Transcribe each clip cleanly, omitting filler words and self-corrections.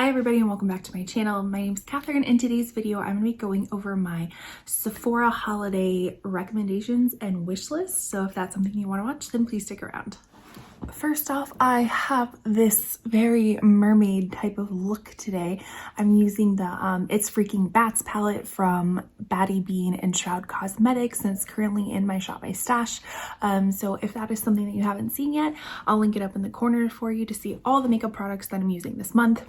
Hi everybody and welcome back to my channel. My name is Catherine. In today's video, I'm going to be going over my Sephora holiday recommendations and wish list. So if that's something you want to watch, then please stick around. First off, I have this very mermaid type of look today. I'm using the It's Freaking Bats palette from Batty Bean and Shroud Cosmetics, and it's currently in my Shop My Stash. So if that is something that you haven't seen yet, I'll link it up in the corner for you to see all the makeup products that I'm using this month.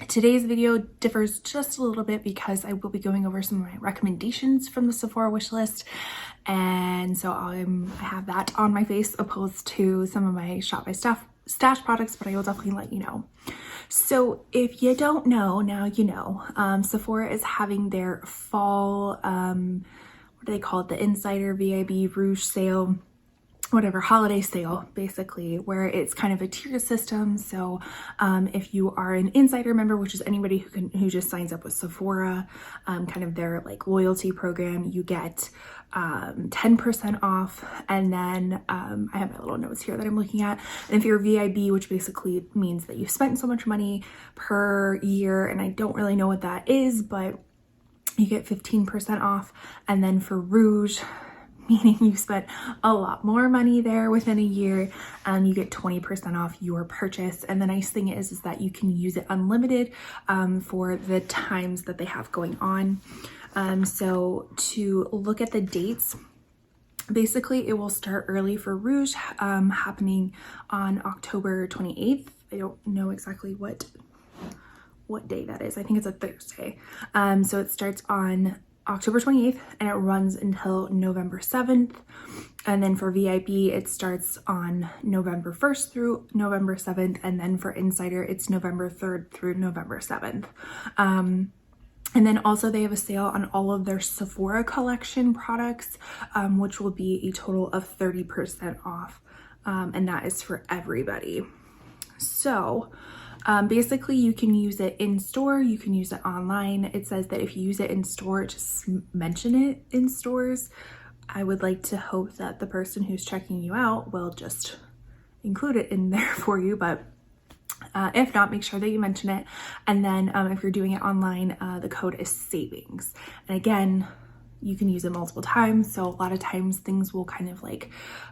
Today's video differs just a little bit because I will be going over some of my recommendations from the Sephora wish list, and so I have that on my face opposed to some of my Shop My Stash products, but I will definitely let you know. So if you don't know, now you know. Sephora is having their fall, what do they call it? The Insider VIB Rouge sale. Whatever, holiday sale, basically, where it's kind of a tier system. So if you are an insider member, which is anybody who just signs up with Sephora, kind of their like loyalty program, you get 10% off. And then I have my little notes here that I'm looking at. And if you're VIB, which basically means that you've spent so much money per year, and I don't really know what that is, but you get 15% off. And then for Rouge, meaning you spent a lot more money there within a year, you get 20% off your purchase. And the nice thing is that you can use it unlimited for the times that they have going on. So to look at the dates, basically it will start early for Rouge, happening on October 28th. I don't know exactly what day that is. I think it's a Thursday. So it starts on October 28th and it runs until November 7th. And then for VIB, it starts on November 1st through November 7th. And then for Insider, it's November 3rd through November 7th. And then also they have a sale on all of their Sephora collection products, which will be a total of 30% off. And that is for everybody. So basically you can use it in store, you can use it online. It says that if you use it in store, just mention it in stores. I would like to hope that the person who's checking you out will just include it in there for you, but if not, make sure that you mention it. And then if you're doing it online, the code is savings. And again, you can use it multiple times. So a lot of times things will kind of like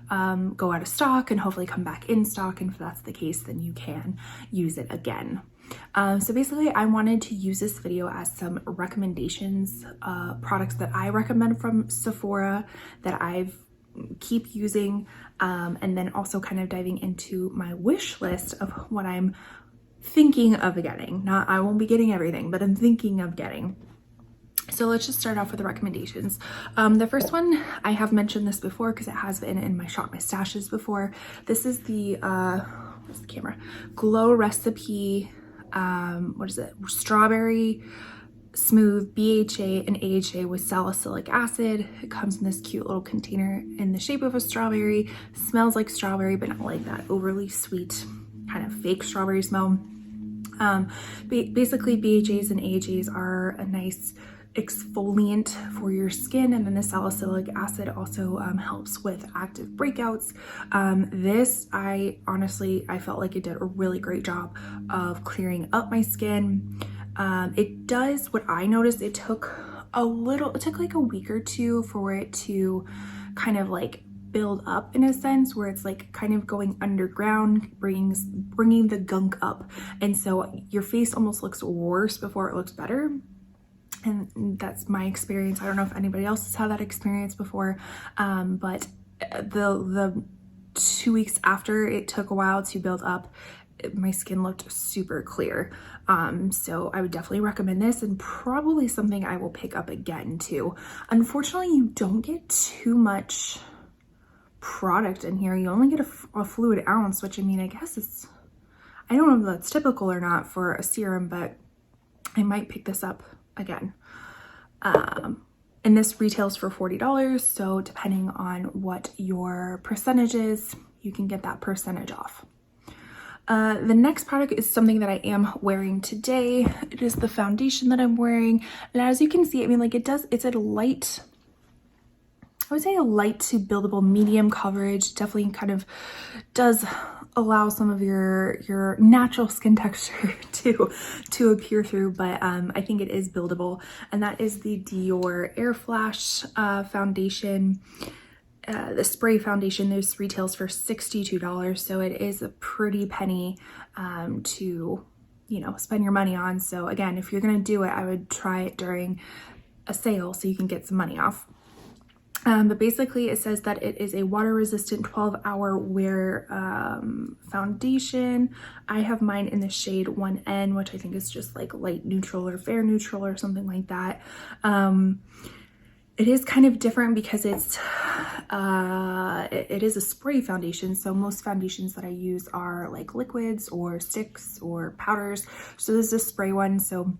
go out of stock and hopefully come back in stock. And if that's the case, then you can use it again. So basically I wanted to use this video as some recommendations, products that I recommend from Sephora that I've keep using, and then also kind of diving into my wish list of what I'm thinking of getting. Not, I won't be getting everything, but I'm thinking of getting. So let's just start off with the recommendations. The first one, I have mentioned this before because it has been in my Shop My Stashes before. This is the, where's the camera? Glow Recipe, what is it? Strawberry Smooth BHA and AHA with salicylic acid. It comes in this cute little container in the shape of a strawberry. Smells like strawberry, but not like that overly sweet kind of fake strawberry smell. Basically BHAs and AHAs are a nice exfoliant for your skin, and then the salicylic acid also helps with active breakouts. This, I felt like it did a really great job of clearing up my skin. It does, what I noticed, it took like a week or two for it to kind of like build up in a sense, where it's like kind of going underground, bringing the gunk up, and so your face almost looks worse before it looks better. And that's my experience. I don't know if anybody else has had that experience before, but the 2 weeks after it took a while to build up, my skin looked super clear. So I would definitely recommend this, and probably something I will pick up again too. Unfortunately, you don't get too much product in here. You only get a fluid ounce, which I mean, I guess I don't know if that's typical or not for a serum, but I might pick this up again. And this retails for $40, so depending on what your percentage is, you can get that percentage off. The next product is something that I am wearing today. It is the foundation that I'm wearing, and as you can see, I mean, like it's a light, I would say a light to buildable medium coverage. Definitely kind of does allow some of your natural skin texture to appear through, but I think it is buildable. And that is the Dior Air Flash foundation. The spray foundation. This retails for $62, so it is a pretty penny to, you know, spend your money on. So again, if you're gonna do it, I would try it during a sale so you can get some money off. But basically it says that it is a water resistant 12-hour wear foundation. I have mine in the shade 1N, which I think is just like light neutral or fair neutral or something like that. It is kind of different because it is a spray foundation. So most foundations that I use are like liquids or sticks or powders. So this is a spray one. So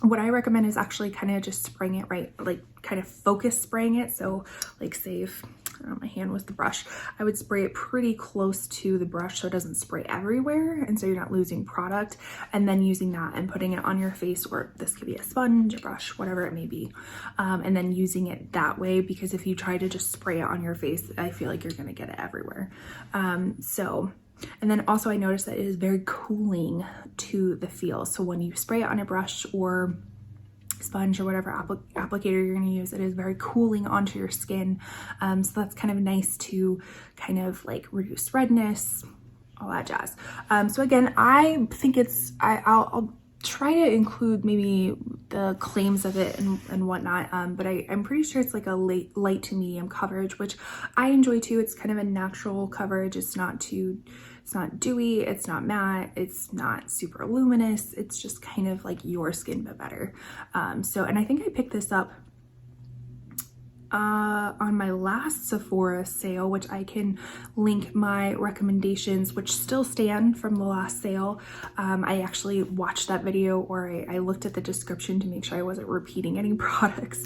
what I recommend is actually kind of just spraying it right, like kind of focus spraying it. So like say if my hand was the brush, I would spray it pretty close to the brush so it doesn't spray everywhere and so you're not losing product, and then using that and putting it on your face, or this could be a sponge, a brush, whatever it may be, and then using it that way, because if you try to just spray it on your face, I feel like you're gonna get it everywhere. And then also I noticed that it is very cooling to the feel. So when you spray it on a brush or sponge or whatever applicator you're going to use, it is very cooling onto your skin. So that's kind of nice to kind of like reduce redness, all that jazz. So again, I think I'll try to include maybe the claims of it and whatnot, but I'm pretty sure it's like a light to medium coverage, which I enjoy too. It's kind of a natural coverage. It's not dewy, it's not matte, it's not super luminous. It's just kind of like your skin but better. And I think I picked this up on my last Sephora sale, which I can link my recommendations, which still stand from the last sale. I actually watched that video, or I looked at the description to make sure I wasn't repeating any products,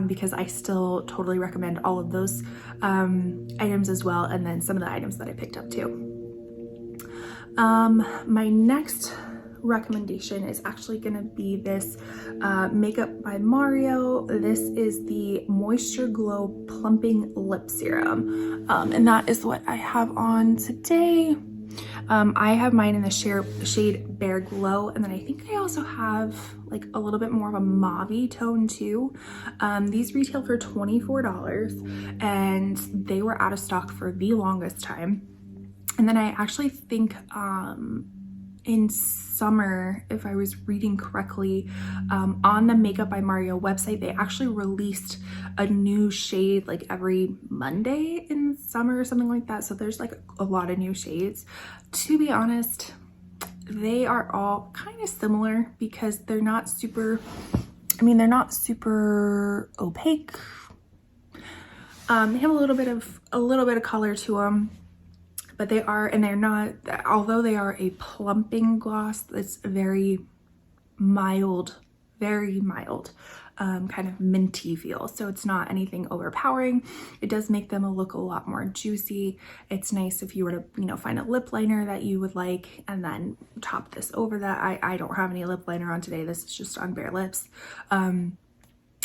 because I still totally recommend all of those items as well, and then some of the items that I picked up too. My next recommendation is actually going to be this Makeup by Mario. This is the Moisture Glow Plumping Lip Serum, and that is what I have on today. I have mine in the shade Bare Glow, and then I think I also have like a little bit more of a mauve-y tone too. These retail for $24, and they were out of stock for the longest time. And then I actually think in summer, if I was reading correctly, on the Makeup by Mario website, they actually released a new shade like every Monday in summer or something like that. So there's like a lot of new shades. To be honest, they are all kind of similar because they're not super, they're not super opaque. They have a little bit of color to them. But they're not, although they are a plumping gloss, it's very mild, kind of minty feel. So it's not anything overpowering. It does make them look a lot more juicy. It's nice if you were to, find a lip liner that you would like and then top this over that. I don't have any lip liner on today. This is just on bare lips.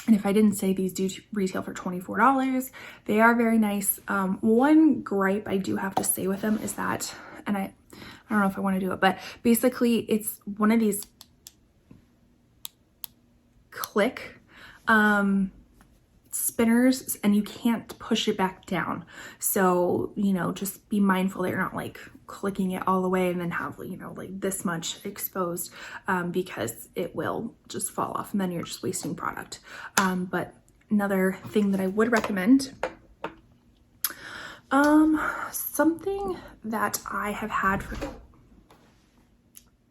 And if I didn't say, these do retail for $24. They are very nice. One gripe I do have to say with them is that, and I don't know if I want to do it, but basically it's one of these click spinners, and you can't push it back down. So, just be mindful that you're not like clicking it all the way and then have, like this much exposed, because it will just fall off and then you're just wasting product. But another thing that I would recommend, something that I have had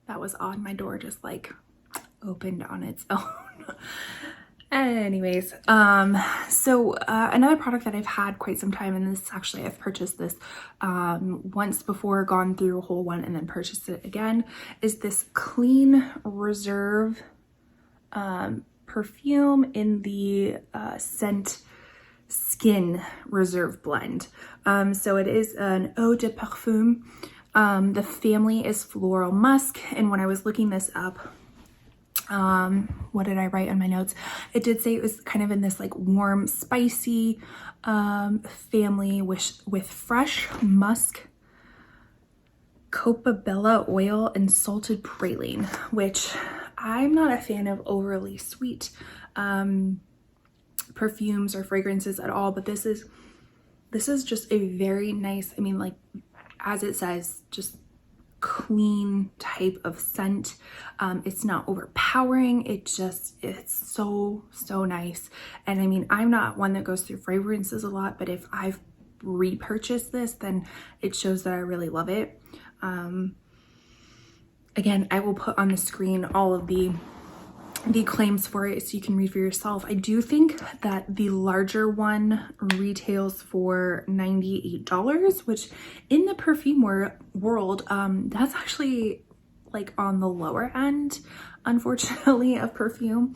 that was on my door, just like opened on its own. Anyways, another product that I've had quite some time, and this actually, I've purchased this once before, gone through a whole one and then purchased it again, is this Clean Reserve perfume in the scent Skin Reserve blend. So it is an eau de parfum. The family is Floral Musk, and when I was looking this up, what did I write on my notes? It did say it was kind of in this like warm, spicy family with fresh musk copaiba oil and salted praline, which I'm not a fan of overly sweet perfumes or fragrances at all, but this is just a very nice, I mean, like as it says, just clean type of scent. It's not overpowering. It's so nice. And I mean, I'm not one that goes through fragrances a lot, but if I've repurchased this, then it shows that I really love it. Again, I will put on the screen all of the claims for it so you can read for yourself. I do think that the larger one retails for $98, which in the perfume world, that's actually like on the lower end, unfortunately, of perfume.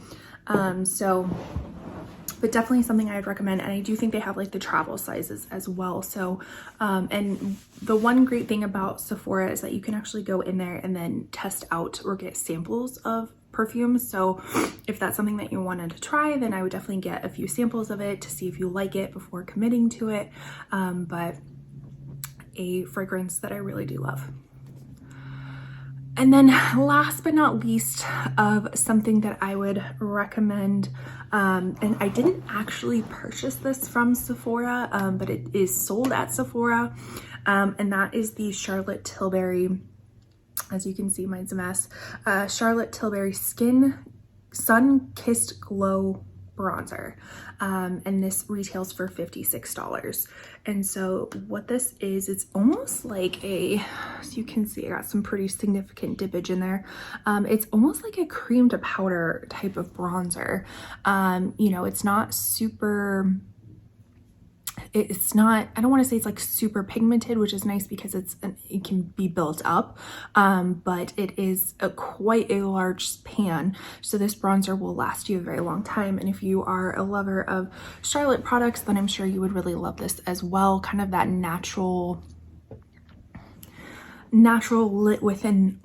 But definitely something I'd recommend. And I do think they have like the travel sizes as well. So, and the one great thing about Sephora is that you can actually go in there and then test out or get samples of perfumes. So if that's something that you wanted to try, then I would definitely get a few samples of it to see if you like it before committing to it. But a fragrance that I really do love. And then last but not least, of something that I would recommend, and I didn't actually purchase this from Sephora, but it is sold at Sephora, and that is the Charlotte Tilbury, as you can see, mine's a mess, Charlotte Tilbury Sun Kissed Glow bronzer, and this retails for $56. And so what this is, it's almost like as you can see, I got some pretty significant dippage in there. It's almost like a cream to powder type of bronzer. You know, it's not super, it's not, I don't want to say it's like super pigmented, which is nice because it can be built up, but it is quite a large pan. So this bronzer will last you a very long time. And if you are a lover of Charlotte products, then I'm sure you would really love this as well. Kind of that natural lit within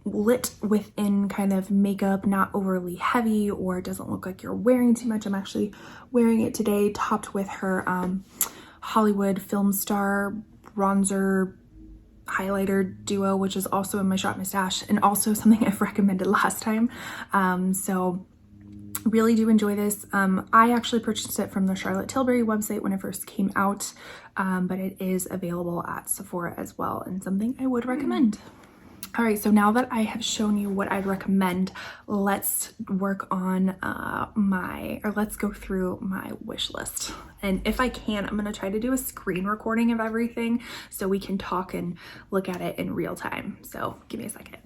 kind of makeup, not overly heavy, or it doesn't look like you're wearing too much. I'm actually wearing it today, topped with her, Hollywood film star bronzer highlighter duo, which is also in my shop my stash and also something I've recommended last time. So really do enjoy this. I actually purchased it from the Charlotte Tilbury website when it first came out, but it is available at Sephora as well, and something I would recommend. All right, so now that I have shown you what I'd recommend, let's work on let's go through my wish list. And if I can, I'm gonna try to do a screen recording of everything so we can talk and look at it in real time. So give me a second.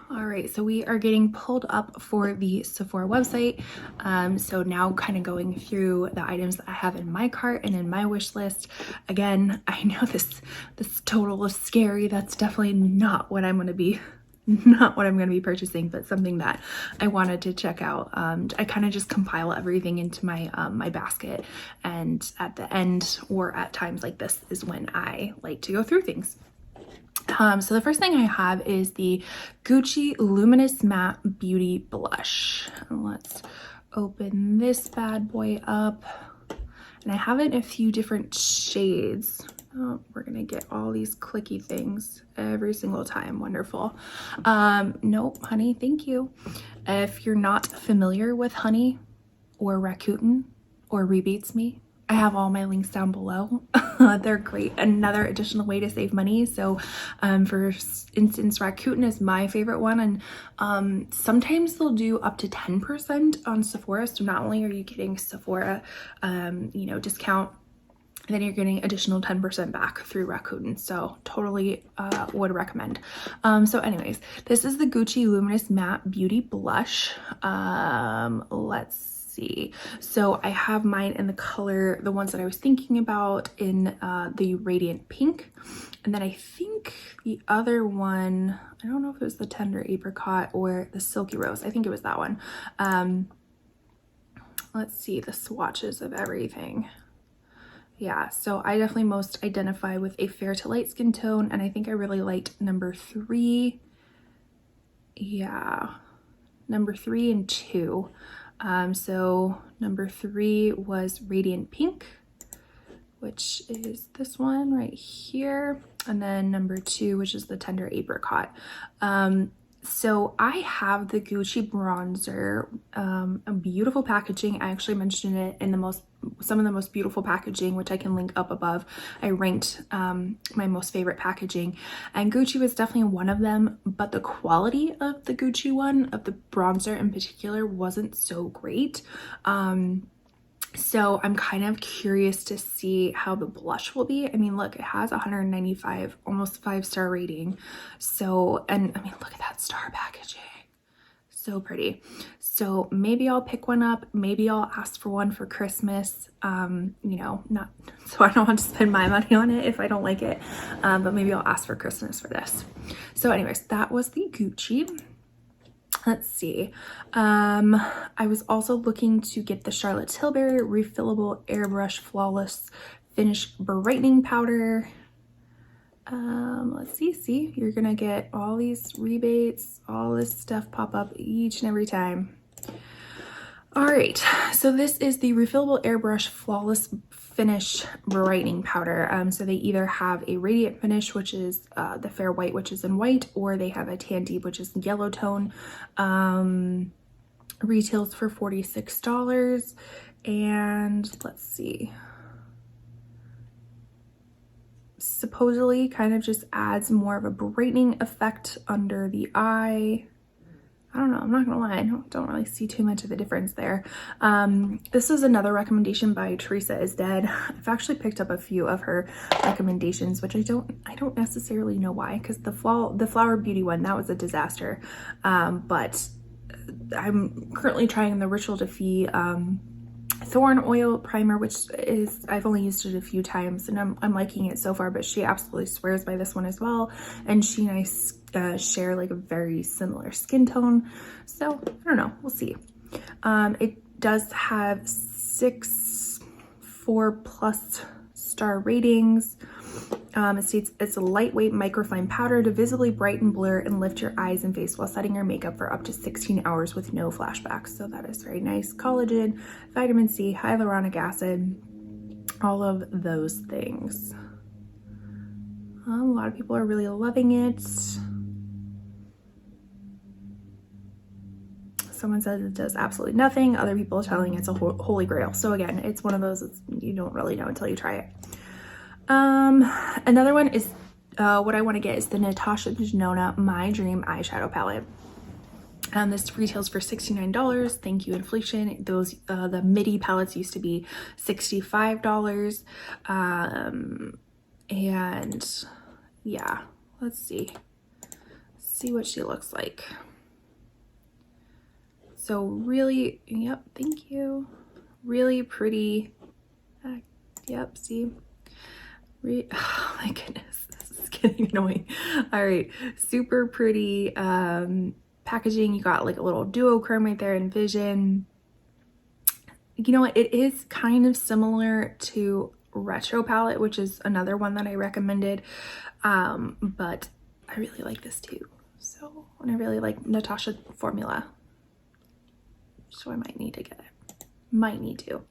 All right, so we are getting pulled up for the Sephora website. So now kind of going through the items that I have in my cart and in my wish list. Again, I know this total is scary. That's definitely not what I'm going to be purchasing, but something that I wanted to check out. I kind of just compile everything into my my basket, and at the end or at times like this is when I like to go through things. So the first thing I have is the Gucci Luminous Matte Beauty Blush. Let's open this bad boy up. And I have it in a few different shades. Oh, we're gonna get all these clicky things every single time. Wonderful. Nope, honey, thank you. If you're not familiar with Honey or Rakuten or Rebates Me, I have all my links down below. They're great. Another additional way to save money. So for instance, Rakuten is my favorite one. And sometimes they'll do up to 10% on Sephora. So not only are you getting Sephora, you know, discount, then you're getting additional 10% back through Rakuten. So totally would recommend. So anyways, this is the Gucci Luminous Matte Beauty Blush. Let's see. So I have mine in the color, the ones that I was thinking about, in the Radiant Pink. And then I think the other one, I don't know if it was the Tender Apricot or the Silky Rose. I think it was that one. Let's see the swatches of everything. Yeah, so I definitely most identify with a fair to light skin tone, and I think I really liked number 3. Yeah, number 3 and 2. So number 3 was Radiant Pink, which is this one right here, and then number 2, which is the Tender Apricot. So I have the Gucci bronzer, a beautiful packaging. I actually mentioned it in some of the most beautiful packaging, which I can link up above. I ranked my most favorite packaging, and Gucci was definitely one of them, but the quality of the Gucci one, of the bronzer in particular, wasn't so great. So I'm kind of curious to see how the blush will be. I mean, look, it has 195, almost 5-star rating. So, and I mean, look at that star packaging. So pretty. So maybe I'll pick one up. Maybe I'll ask for one for Christmas. You know, not so I don't want to spend my money on it if I don't like it. But maybe I'll ask for Christmas for this. So anyways, that was the Gucci. Let's see. I was also looking to get the Charlotte Tilbury Refillable Airbrush Flawless Finish Brightening Powder. Let's see, you're gonna get all these rebates, all this stuff pop up each and every time. All right, so this is the Refillable Airbrush Flawless Finish Brightening Powder. So they either have a radiant finish, which is the fair white, which is in white, or they have a tan deep, which is yellow tone. Retails for $46, and let's see, supposedly kind of just adds more of a brightening effect under the eye. I don't know, I'm not gonna lie, I don't really see too much of a difference there. This is another recommendation by Teresa Is Dead. I've actually picked up a few of her recommendations, which I don't necessarily know why, because the Flower Beauty one, that was a disaster. But I'm currently trying the Ritual to Fee Thorn Oil Primer, which is, I've only used it a few times and I'm liking it so far, but she absolutely swears by this one as well. And she and I share like a very similar skin tone. So I don't know, we'll see. It does have 6 4+ star ratings. It states it's a lightweight microfine powder to visibly brighten, blur, and lift your eyes and face while setting your makeup for up to 16 hours with no flashbacks. So that is very nice. Collagen, vitamin C, hyaluronic acid, all of those things. A lot of people are really loving it. Someone says it does absolutely nothing. Other people are telling it's a holy grail. So again, it's one of those you don't really know until you try it. Another one is what I want to get is the Natasha Denona My Dream Eyeshadow Palette. This retails for $69. Thank you, inflation. Those the midi palettes used to be $65. And yeah, let's see what she looks like. So really, yep, thank you. Really pretty. Yep, see. Oh my goodness, this is getting annoying. All right, super pretty packaging. You got like a little duochrome right there in Vision. You know what, it is kind of similar to Retro Palette, which is another one that I recommended, but I really like this too. So, and I really like Natasha formula, so I might need to get it. Might need to.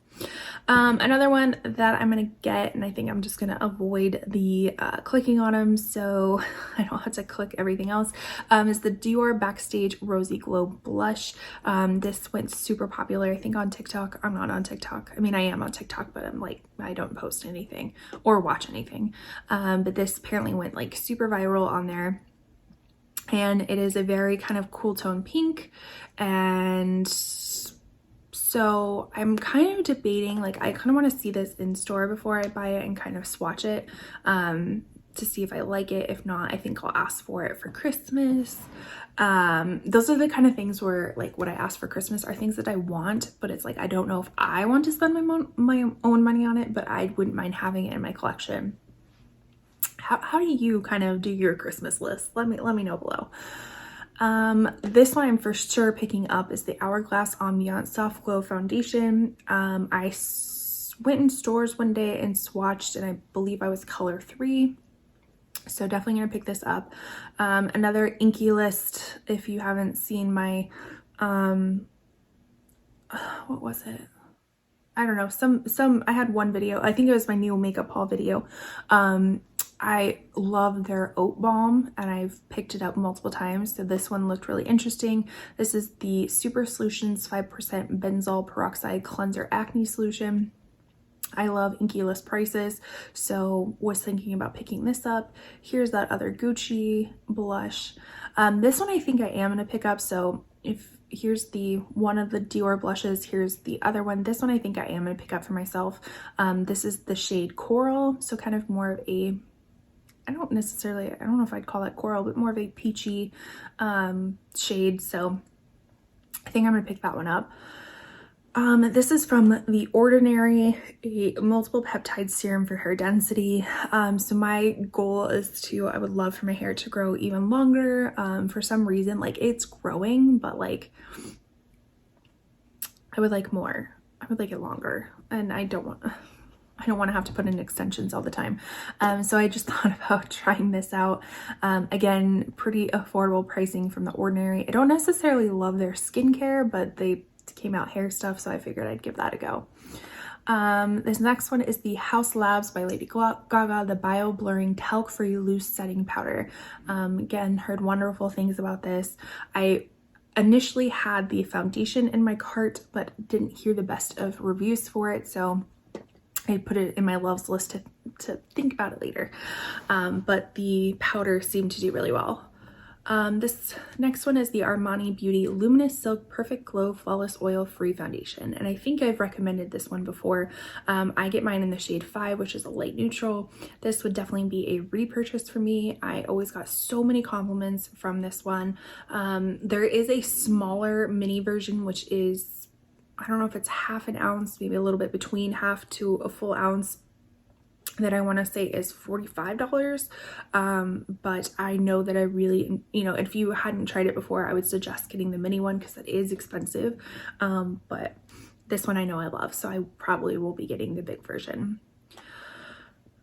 Another one that I'm gonna get, and I think I'm just gonna avoid the clicking on them so I don't have to click everything else, is the Dior Backstage Rosy Glow Blush. This went super popular, I think, on TikTok. I'm not on TikTok. I mean, I am on TikTok, but I'm like, I don't post anything or watch anything. But this apparently went like super viral on there. And it is a very kind of cool tone pink, and so I'm kind of debating, like I kind of want to see this in store before I buy it and kind of swatch it to see if I like it. If not, I think I'll ask for it for Christmas. Those are the kind of things where like what I ask for Christmas are things that I want, but it's like I don't know if I want to spend my own money on it, but I wouldn't mind having it in my collection. How do you kind of do your Christmas list? Let me know below. This one I'm for sure picking up is the Hourglass Ambiance Soft Glow Foundation. I went in stores one day and swatched, and I believe I was color 3. So definitely gonna pick this up. Another Inky List, if you haven't seen my, what was it? I don't know, I had one video, I think it was my new makeup haul video. I love their oat balm and I've picked it up multiple times. So this one looked really interesting. This is the Super Solutions 5% benzoyl peroxide cleanser acne solution. I love inky list prices, so was thinking about picking this up. Here's that other Gucci blush. This one I think I am gonna pick up. So here's the one of the Dior blushes, here's the other one. This one I think I am gonna pick up for myself. This is the shade Coral, so kind of more of a, I don't know if I'd call it coral, but more of a peachy shade. So I think I'm gonna pick that one up. This is from The Ordinary, a multiple peptide serum for hair density. So my goal is I would love for my hair to grow even longer. For some reason, like it's growing, but like I would like more. I would like it longer, and I don't want to have to put in extensions all the time. So I just thought about trying this out. Again, pretty affordable pricing from The Ordinary. I don't necessarily love their skincare, but they came out hair stuff, so I figured I'd give that a go. This next one is the House Labs by Lady Gaga, the Bio Blurring Talc Free Loose Setting Powder. Again, heard wonderful things about this. I initially had the foundation in my cart, but didn't hear the best of reviews for it, so I put it in my loves list to think about it later. But the powder seemed to do really well. This next one is the Armani Beauty Luminous Silk Perfect Glow Flawless Oil Free Foundation, and I think I've recommended this one before. I get mine in the shade 5, which is a light neutral. This would definitely be a repurchase for me. I always got so many compliments from this one. There is a smaller mini version, which is, I don't know if it's half an ounce, maybe a little bit between half to a full ounce, that I want to say is $45. But I know that I really, if you hadn't tried it before, I would suggest getting the mini one because it is expensive. But this one I know I love, so I probably will be getting the big version.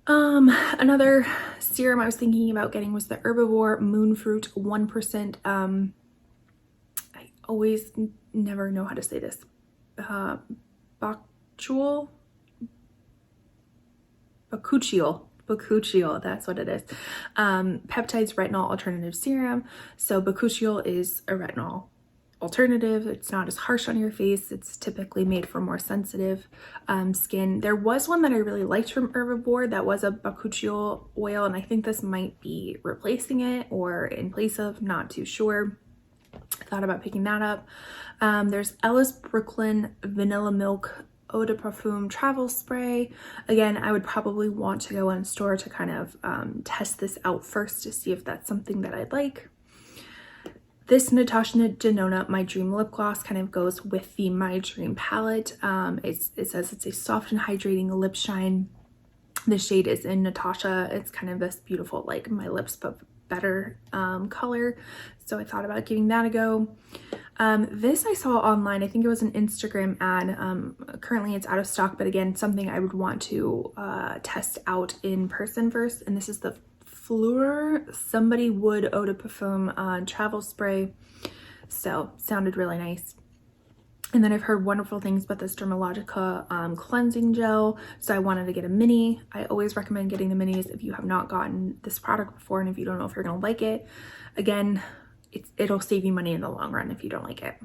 Another serum I was thinking about getting was the Herbivore Moonfruit 1%. I always never know how to say this. Bakuchiol, that's what it is. Peptides Retinol Alternative Serum. So Bakuchiol is a retinol alternative. It's not as harsh on your face. It's typically made for more sensitive skin. There was one that I really liked from Herbivore that was a Bakuchiol oil, and I think this might be replacing it or in place of, not too sure. I thought about picking that up. There's Ellis Brooklyn Vanilla Milk Eau de Parfum Travel Spray. Again, I would probably want to go in store to kind of test this out first to see if that's something that I'd like. This Natasha Denona My Dream Lip Gloss kind of goes with the My Dream palette. It says it's a soft and hydrating lip shine. The shade is in Natasha. It's kind of this beautiful, like my lips but better color. So I thought about giving that a go. This I saw online. I think it was an Instagram ad. Currently it's out of stock, but again, something I would want to test out in person first. And this is the Fleur Somebody Wood Eau de Parfum Travel Spray. So sounded really nice. And then I've heard wonderful things about this Dermalogica cleansing gel, so I wanted to get a mini. I always recommend getting the minis if you have not gotten this product before and if you don't know if you're gonna like it. Again, it'll save you money in the long run if you don't like it.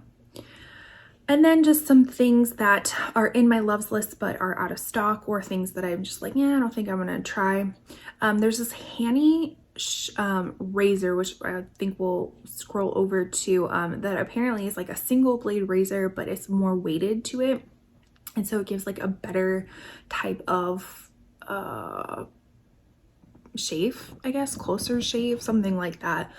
And then just some things that are in my loves list but are out of stock, or things that I'm just like, yeah, I don't think I'm gonna try. There's this Hanny razor, which I think we'll scroll over to, that apparently is like a single blade razor, but it's more weighted to it, and so it gives like a better type of shave, I guess, closer shave, something like that.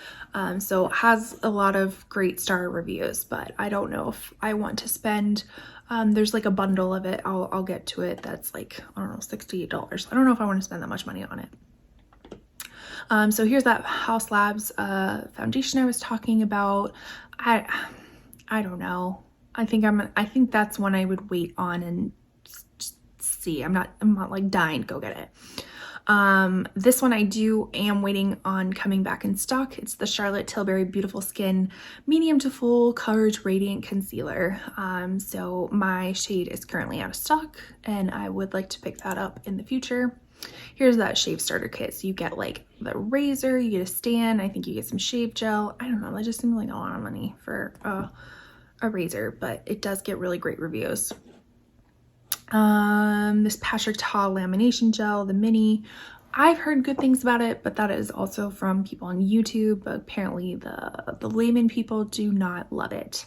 So it has a lot of great star reviews, but I don't know if I want to spend, there's like a bundle of it, I'll get to it, that's like, I don't know, $68. I don't know if I want to spend that much money on it. So here's that House Labs foundation I was talking about. I don't know. I think that's one I would wait on and see. I'm not like dying to go get it. This one I am waiting on coming back in stock. It's the Charlotte Tilbury Beautiful Skin Medium to Full Coverage Radiant Concealer. So my shade is currently out of stock and I would like to pick that up in the future. Here's that shave starter kit. So you get like the razor, you get a stand, I think you get some shave gel. I don't know, that just seems like a lot of money for a razor, but it does get really great reviews. This Patrick Ta lamination gel, the mini. I've heard good things about it, but that is also from people on YouTube. But apparently the layman people do not love it.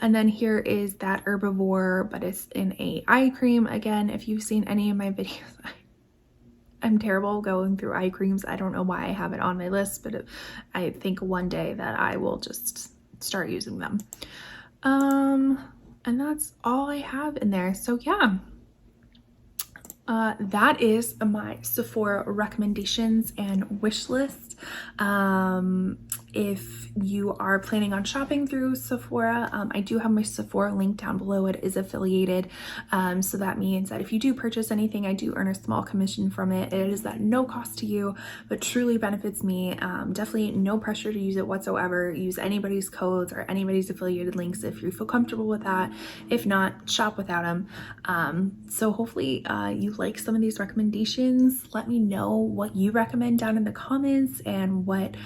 And then here is that Herbivore, but it's in a eye cream. Again, if you've seen any of my videos, I'm terrible going through eye creams. I don't know why I have it on my list, but I think one day that I will just start using them. And that's all I have in there. So yeah, that is my Sephora recommendations and wish list. If you are planning on shopping through Sephora, I do have my Sephora link down below. It is affiliated. So that means that if you do purchase anything, I do earn a small commission from it. It is at no cost to you, but truly benefits me. Definitely no pressure to use it whatsoever. Use anybody's codes or anybody's affiliated links if you feel comfortable with that. If not, shop without them. So hopefully you like some of these recommendations. Let me know what you recommend down in the comments and what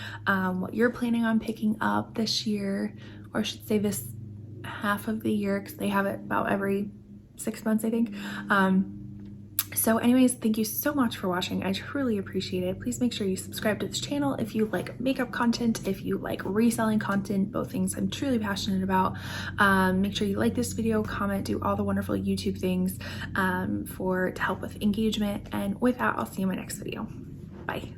you're planning on picking up this year, or I should say this half of the year, because they have it about every 6 months, I think. So anyways, thank you so much for watching. I truly appreciate it. Please make sure you subscribe to this channel if you like makeup content, if you like reselling content, both things I'm truly passionate about. Make sure you like this video, comment, do all the wonderful YouTube things to help with engagement. And with that, I'll see you in my next video. Bye.